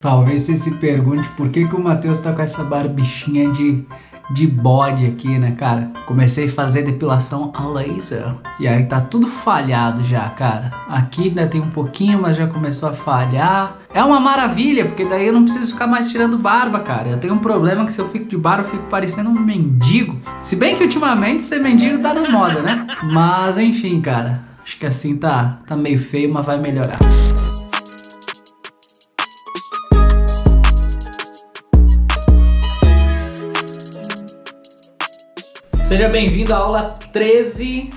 Talvez você se pergunte por que o Matheus tá com essa barbichinha de bode aqui, né, cara? Comecei a fazer depilação a laser e aí tá tudo falhado já, cara. Aqui ainda tem um pouquinho, mas já começou a falhar. É uma maravilha, porque daí eu não preciso ficar mais tirando barba, cara. Eu tenho um problema que se eu fico de barba, eu fico parecendo um mendigo. Se bem que ultimamente ser mendigo tá na moda, né? Mas enfim, cara. Acho que assim tá meio feio, mas vai melhorar. Seja bem-vindo à aula 13,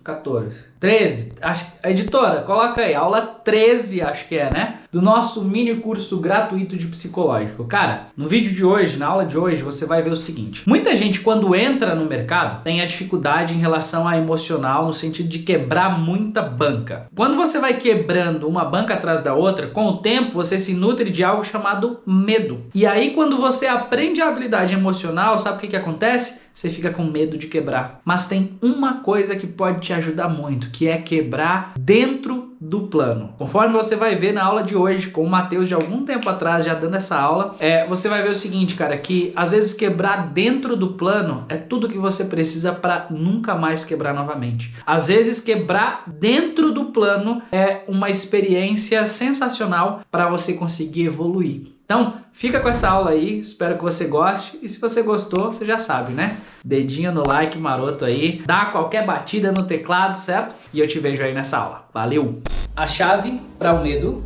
14, 13, acho, editora, coloca aí, aula 13, acho que é, né? Do nosso mini curso gratuito de psicológico. Cara, no vídeo de hoje, na aula de hoje, você vai ver o seguinte. Muita gente, quando entra no mercado, tem a dificuldade em relação a emocional, no sentido de quebrar muita banca. Quando você vai quebrando uma banca atrás da outra, com o tempo, você se nutre de algo chamado medo. E aí, quando você aprende a habilidade emocional, sabe o que acontece? Você fica com medo de quebrar. Mas tem uma coisa que pode te ajudar muito, que é quebrar dentro do plano. Conforme você vai ver na aula de hoje, com o Matheus de algum tempo atrás, já dando essa aula, você vai ver o seguinte, cara, que às vezes quebrar dentro do plano é tudo que você precisa para nunca mais quebrar novamente. Às vezes quebrar dentro do plano é uma experiência sensacional para você conseguir evoluir. Então, fica com essa aula aí, espero que você goste, e se você gostou, você já sabe, né? Dedinho no like maroto aí, dá qualquer batida no teclado, certo? E eu te vejo aí nessa aula. Valeu! A chave para o medo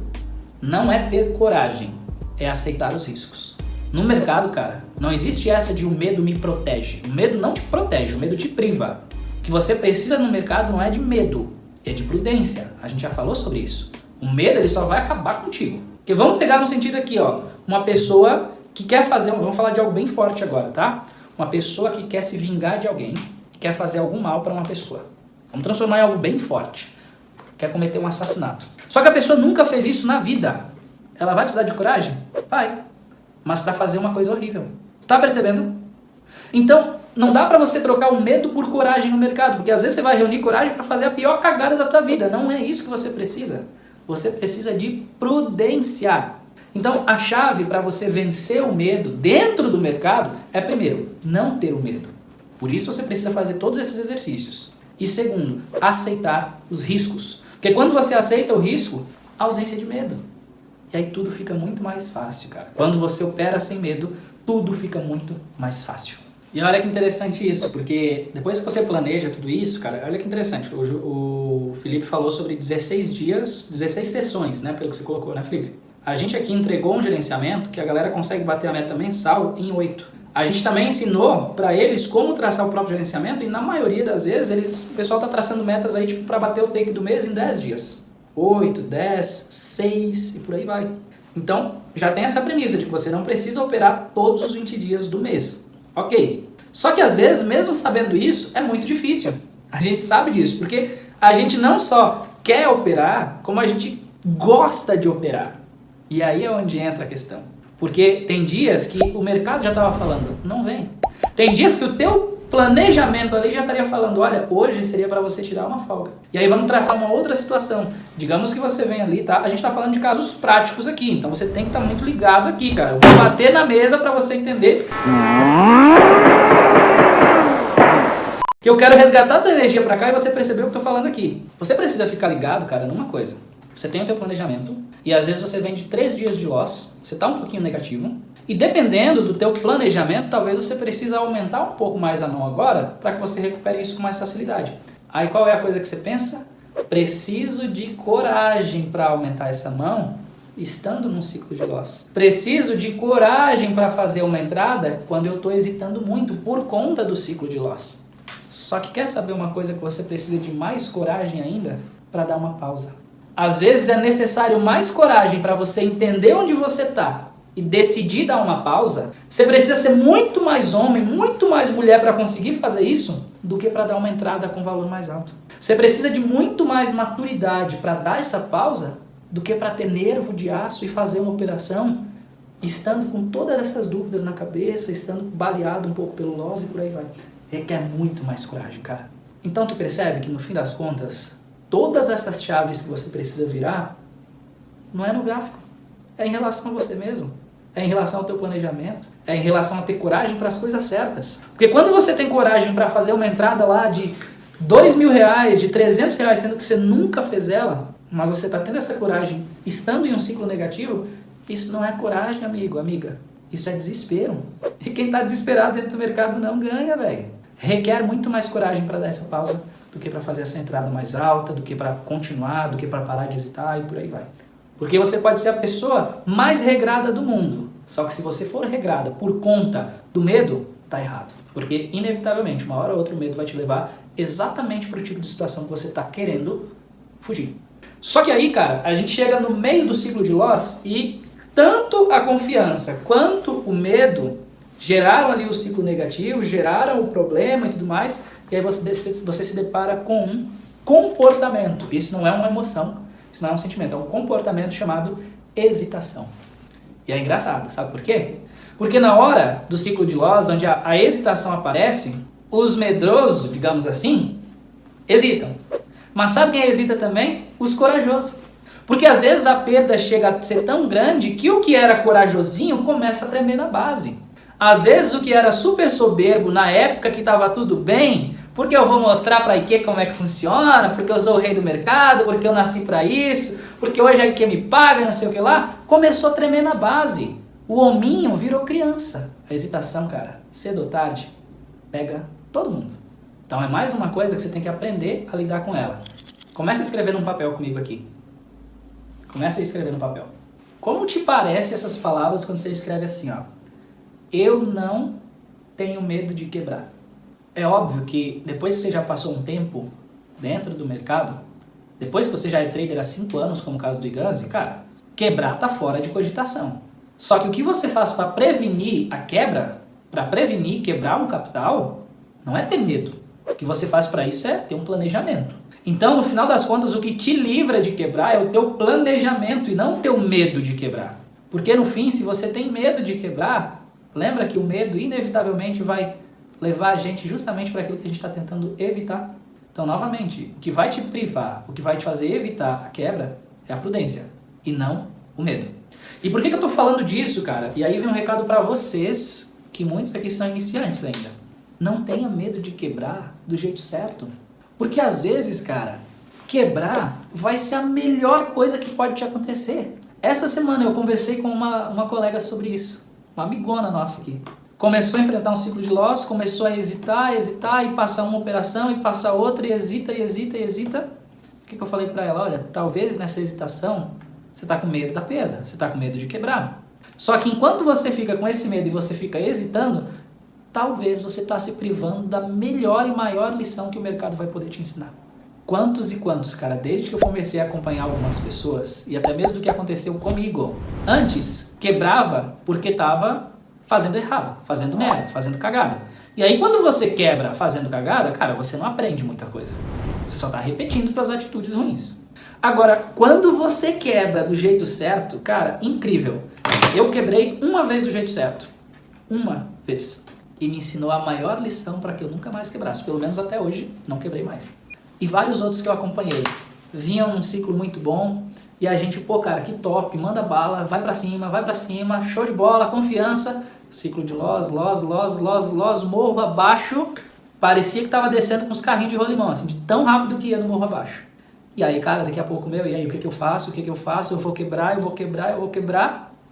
não é ter coragem, é aceitar os riscos. No mercado, cara, não existe essa de o medo me protege. O medo não te protege, o medo te priva. O que você precisa no mercado não é de medo, é de prudência. A gente já falou sobre isso. O medo, ele só vai acabar contigo. Porque vamos pegar no sentido aqui, ó, uma pessoa que quer fazer, vamos falar de algo bem forte agora, tá? Uma pessoa que quer se vingar de alguém, que quer fazer algum mal para uma pessoa. Vamos transformar em algo bem forte. Quer cometer um assassinato. Só que a pessoa nunca fez isso na vida. Ela vai precisar de coragem? Vai. Mas para fazer uma coisa horrível. Tá percebendo? Então, não dá para você trocar o medo por coragem no mercado, porque às vezes você vai reunir coragem para fazer a pior cagada da tua vida. Não é isso que você precisa. Você precisa de prudência. Então, a chave para você vencer o medo dentro do mercado é, primeiro, não ter o medo. Por isso você precisa fazer todos esses exercícios. E segundo, aceitar os riscos. Porque quando você aceita o risco, ausência de medo. E aí tudo fica muito mais fácil, cara. Quando você opera sem medo, tudo fica muito mais fácil. E olha que interessante isso, porque depois que você planeja tudo isso, cara, olha que interessante. O Felipe falou sobre 16 dias, 16 sessões, né, pelo que você colocou, né, Felipe? A gente aqui entregou um gerenciamento que a galera consegue bater a meta mensal em 8. A gente também ensinou para eles como traçar o próprio gerenciamento e na maioria das vezes o pessoal tá traçando metas aí tipo para bater o take do mês em 10 dias. 8, 10, 6 e por aí vai. Então, já tem essa premissa de que você não precisa operar todos os 20 dias do mês. Ok. Só que às vezes, mesmo sabendo isso, é muito difícil. A gente sabe disso, porque a gente não só quer operar, como a gente gosta de operar. E aí é onde entra a questão. Porque tem dias que o mercado já estava falando, não vem. Tem dias que o teu planejamento ali já estaria falando, olha, hoje seria para você tirar uma folga. E aí vamos traçar uma outra situação. Digamos que você vem ali, tá? A gente está falando de casos práticos aqui, então você tem que estar muito ligado aqui, cara. Eu vou bater na mesa para você entender que eu quero resgatar a tua energia para cá e você perceber o que eu tô falando aqui. Você precisa ficar ligado, cara, numa coisa. Você tem o teu planejamento e às vezes você vem de 3 dias de loss, você está um pouquinho negativo e dependendo do teu planejamento, talvez você precise aumentar um pouco mais a mão agora para que você recupere isso com mais facilidade. Aí qual é a coisa que você pensa? Preciso de coragem para aumentar essa mão estando num ciclo de loss. Preciso de coragem para fazer uma entrada quando eu estou hesitando muito por conta do ciclo de loss. Só que quer saber uma coisa que você precisa de mais coragem ainda? Para dar uma pausa. Às vezes é necessário mais coragem para você entender onde você está e decidir dar uma pausa. Você precisa ser muito mais homem, muito mais mulher para conseguir fazer isso do que para dar uma entrada com valor mais alto. Você precisa de muito mais maturidade para dar essa pausa do que para ter nervo de aço e fazer uma operação estando com todas essas dúvidas na cabeça, estando baleado um pouco pelo loss e por aí vai. Requer muito mais coragem, cara. Então tu percebe que no fim das contas, todas essas chaves que você precisa virar, não é no gráfico. É em relação a você mesmo. É em relação ao teu planejamento. É em relação a ter coragem para as coisas certas. Porque quando você tem coragem para fazer uma entrada lá de R$ 2.000, de R$ 300, sendo que você nunca fez ela, mas você está tendo essa coragem estando em um ciclo negativo, isso não é coragem, amigo, amiga. Isso é desespero. E quem está desesperado dentro do mercado não ganha, velho. Requer muito mais coragem para dar essa pausa do que para fazer essa entrada mais alta, do que para continuar, do que para parar de hesitar e por aí vai. Porque você pode ser a pessoa mais regrada do mundo. Só que se você for regrada por conta do medo, tá errado. Porque, inevitavelmente, uma hora ou outra o medo vai te levar exatamente para o tipo de situação que você está querendo fugir. Só que aí, cara, a gente chega no meio do ciclo de Loss e tanto a confiança quanto o medo geraram ali o ciclo negativo, geraram o problema e tudo mais, e aí você se depara com um comportamento. Isso não é uma emoção, isso não é um sentimento, é um comportamento chamado hesitação. E é engraçado, sabe por quê? Porque na hora do ciclo de Loss, onde a hesitação aparece, os medrosos, digamos assim, hesitam. Mas sabe quem hesita também? Os corajosos. Porque às vezes a perda chega a ser tão grande que o que era corajosinho começa a tremer na base. Às vezes o que era super soberbo na época que estava tudo bem, porque eu vou mostrar para a Ike como é que funciona, porque eu sou o rei do mercado, porque eu nasci para isso, porque hoje a Ike me paga, não sei o que lá, começou a tremer na base. O hominho virou criança. A hesitação, cara, cedo ou tarde, pega todo mundo. Então é mais uma coisa que você tem que aprender a lidar com ela. Começa a escrever num papel comigo aqui. Começa a escrever no papel. Como te parece essas palavras quando você escreve assim, ó? Eu não tenho medo de quebrar. É óbvio que depois que você já passou um tempo dentro do mercado, depois que você já é trader há 5 anos, como o caso do Iganzi, cara, quebrar tá fora de cogitação. Só que o que você faz para prevenir a quebra, para prevenir quebrar um capital, não é ter medo. O que você faz para isso é ter um planejamento. Então, no final das contas, o que te livra de quebrar é o teu planejamento e não o teu medo de quebrar. Porque no fim, se você tem medo de quebrar, lembra que o medo inevitavelmente vai levar a gente justamente para aquilo que a gente está tentando evitar. Então, novamente, o que vai te privar, o que vai te fazer evitar a quebra é a prudência e não o medo. E por que eu estou falando disso, cara? E aí vem um recado para vocês, que muitos aqui são iniciantes ainda. Não tenha medo de quebrar do jeito certo. Porque às vezes, cara, quebrar vai ser a melhor coisa que pode te acontecer. Essa semana eu conversei com uma colega sobre isso. Uma amigona nossa aqui. Começou a enfrentar um ciclo de loss, começou a hesitar e passar uma operação e passar outra e hesita. O que eu falei para ela? Olha, talvez nessa hesitação você está com medo da perda, você está com medo de quebrar. Só que enquanto você fica com esse medo e você fica hesitando, talvez você está se privando da melhor e maior lição que o mercado vai poder te ensinar. Quantos e quantos, cara, desde que eu comecei a acompanhar algumas pessoas, e até mesmo do que aconteceu comigo, antes quebrava porque estava fazendo errado, fazendo merda, fazendo cagada. E aí quando você quebra fazendo cagada, cara, você não aprende muita coisa. Você só está repetindo suas atitudes ruins. Agora, quando você quebra do jeito certo, cara, incrível. Eu quebrei uma vez do jeito certo. Uma vez. E me ensinou a maior lição para que eu nunca mais quebrasse. Pelo menos até hoje, não quebrei mais. E vários outros que eu acompanhei. Vinham num ciclo muito bom. E a gente, pô, cara, que top, manda bala, vai pra cima, show de bola, confiança. Ciclo de loss, morro abaixo. Parecia que tava descendo com os carrinhos de rolimão, assim, de tão rápido que ia no morro abaixo. E aí, cara, daqui a pouco, e aí, o que eu faço? Eu vou quebrar.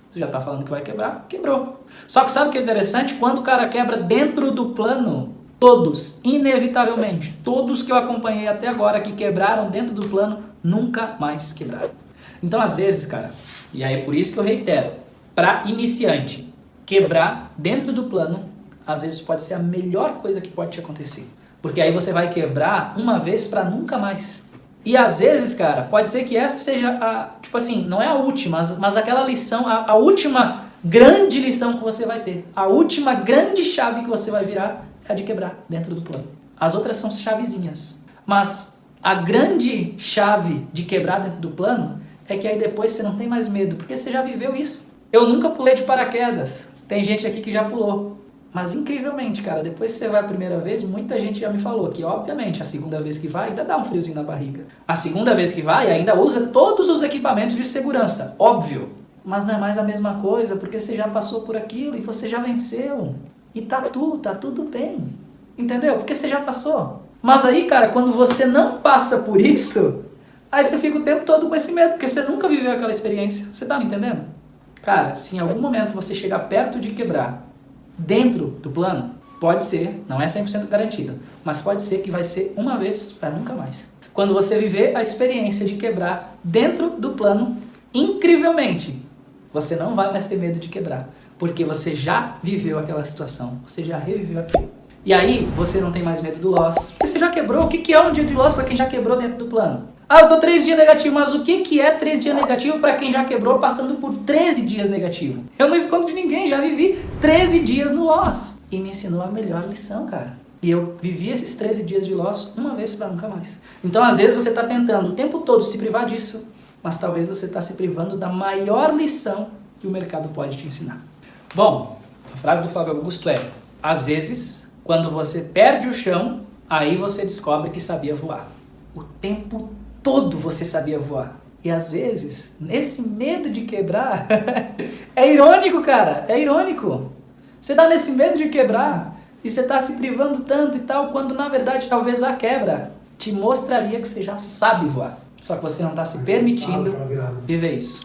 Você já tá falando que vai quebrar, quebrou. Só que sabe o que é interessante? Quando o cara quebra dentro do plano, todos, inevitavelmente, todos que eu acompanhei até agora que quebraram dentro do plano, nunca mais quebraram. Então, às vezes, cara, e aí por isso que eu reitero, para iniciante, quebrar dentro do plano, às vezes pode ser a melhor coisa que pode te acontecer. Porque aí você vai quebrar uma vez para nunca mais. E às vezes, cara, pode ser que essa seja a, tipo assim, não é a última, mas aquela lição, a última grande lição que você vai ter. A última grande chave que você vai virar é a de quebrar dentro do plano. As outras são chavezinhas. Mas a grande chave de quebrar dentro do plano é que aí depois você não tem mais medo, porque você já viveu isso. Eu nunca pulei de paraquedas. Tem gente aqui que já pulou. Mas incrivelmente, cara, depois que você vai a primeira vez, muita gente já me falou que, obviamente, a segunda vez que vai ainda dá um friozinho na barriga. A segunda vez que vai ainda usa todos os equipamentos de segurança, óbvio. mas não é mais a mesma coisa, porque você já passou por aquilo e você já venceu. E tá tudo bem. Entendeu? Porque você já passou. Mas aí, cara, quando você não passa por isso, aí você fica o tempo todo com esse medo, porque você nunca viveu aquela experiência. Você tá me entendendo? Cara, se em algum momento você chegar perto de quebrar dentro do plano, pode ser, não é 100% garantida, mas pode ser que vai ser uma vez para nunca mais. Quando você viver a experiência de quebrar dentro do plano, incrivelmente, você não vai mais ter medo de quebrar, porque você já viveu aquela situação, você já reviveu aquilo. E aí, você não tem mais medo do loss, porque você já quebrou. O que é um dia de loss para quem já quebrou dentro do plano? Ah, eu tô 3 dias negativo, mas o que é 3 dias negativo para quem já quebrou passando por 13 dias negativo? Eu não escondo de ninguém, já vivi 13 dias no loss. E me ensinou a melhor lição, cara. E eu vivi esses 13 dias de loss uma vez para nunca mais. Então, às vezes, você está tentando o tempo todo se privar disso, mas talvez você está se privando da maior lição que o mercado pode te ensinar. Bom, a frase do Flávio Augusto é: às vezes, quando você perde o chão, aí você descobre que sabia voar. O tempo todo você sabia voar. E às vezes, nesse medo de quebrar, é irônico, cara, é irônico. Você tá nesse medo de quebrar e você tá se privando tanto e tal, quando na verdade talvez a quebra te mostraria que você já sabe voar. Só que você não tá se permitindo viver isso.